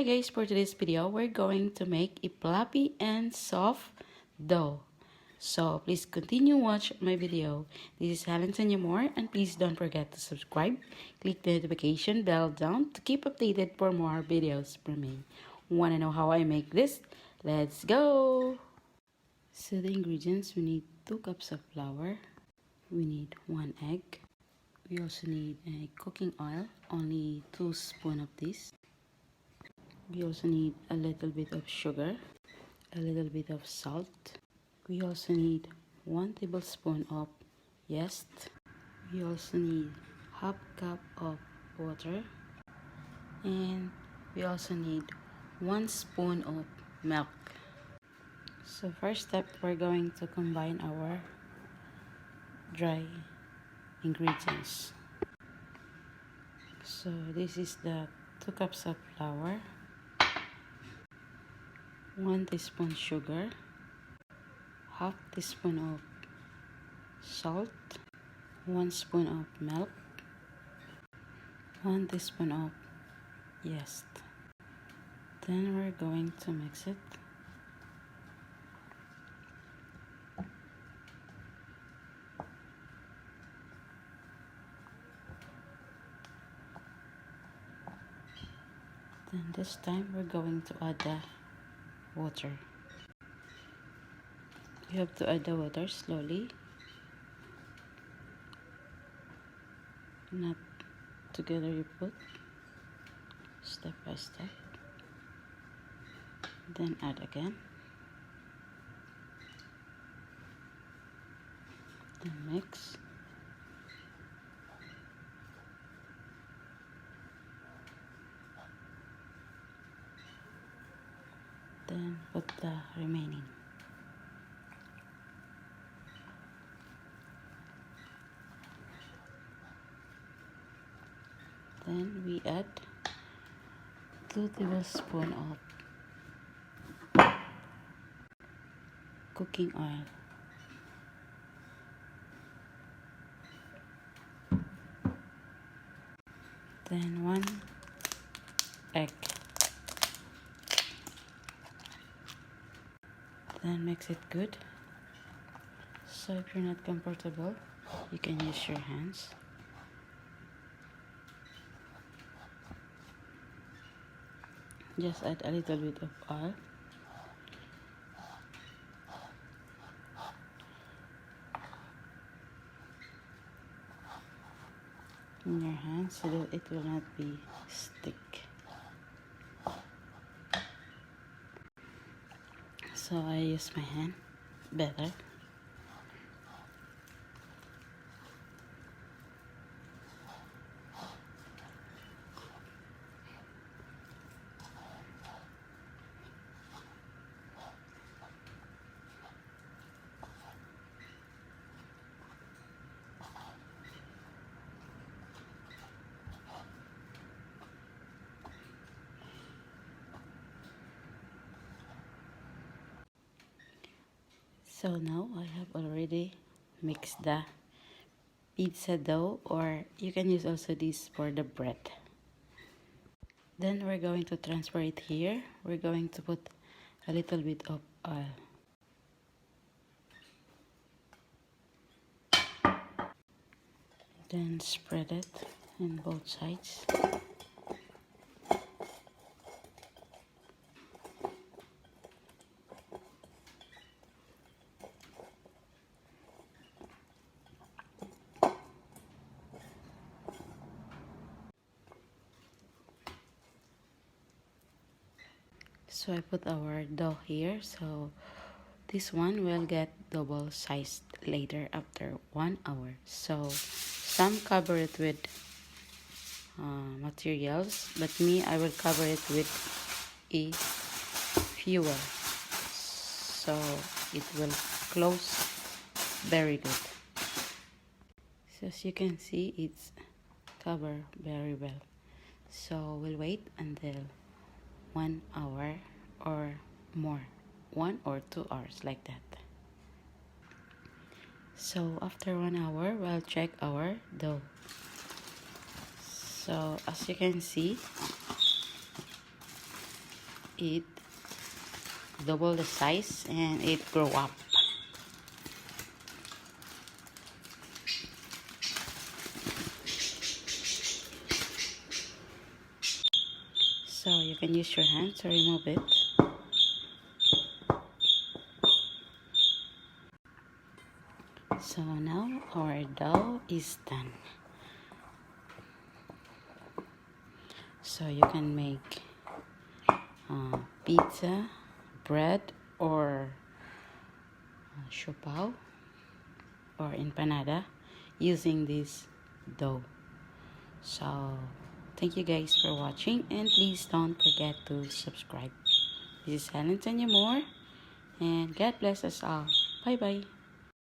Hi guys, for today's video, we're going to make a fluffy and soft dough. So please continue watch my video. This is Helen More, and please don't forget to subscribe. Click the notification bell down to keep updated for more videos from me. Wanna know how I make this? Let's go! So the ingredients, we need 2 cups of flour. We need 1 egg. We also need a cooking oil, only 2 spoons of this. We also need a little bit of sugar, a little bit of salt. We also need 1 tablespoon of yeast. We also need half cup of water, and we also need 1 spoon of milk. So first step, we're going to combine our dry ingredients. So this is the 2 cups of flour, 1 teaspoon sugar, half teaspoon of salt, 1 spoon of milk, 1 teaspoon of yeast. Then we're going to mix it. Then this time we're going to add the water. You have to add the water slowly, not together. You put step by step, then add again, then mix, then put the remaining. Then we add 2 tablespoons of cooking oil. Then 1 egg. Then mix it good. So if you're not comfortable, you can use your hands. Just add a little bit of oil. In your hands so that it will not be stick. So I use my hand better. So now I have already mixed the pizza dough, or you can use also this for the bread. Then we're going to transfer it here. We're going to put a little bit of oil. Then spread it on both sides. So I put our dough here, so this one will get double sized later after 1 hour. So some cover it with materials, but me, I will cover it with a fuel, so it will close very good. So as you can see, it's covered very well. So we'll wait until 1 hour or more, 1 or 2 hours, like that. So after 1 hour, we'll check our dough. So as you can see, it double the size and it grow up. So you can use your hand to remove it. So now our dough is done. So you can make pizza, bread, or siopao or empanada using this dough. So thank you guys for watching, and please don't forget to subscribe. This is Helen Tanya Moore, and God bless us all. Bye bye.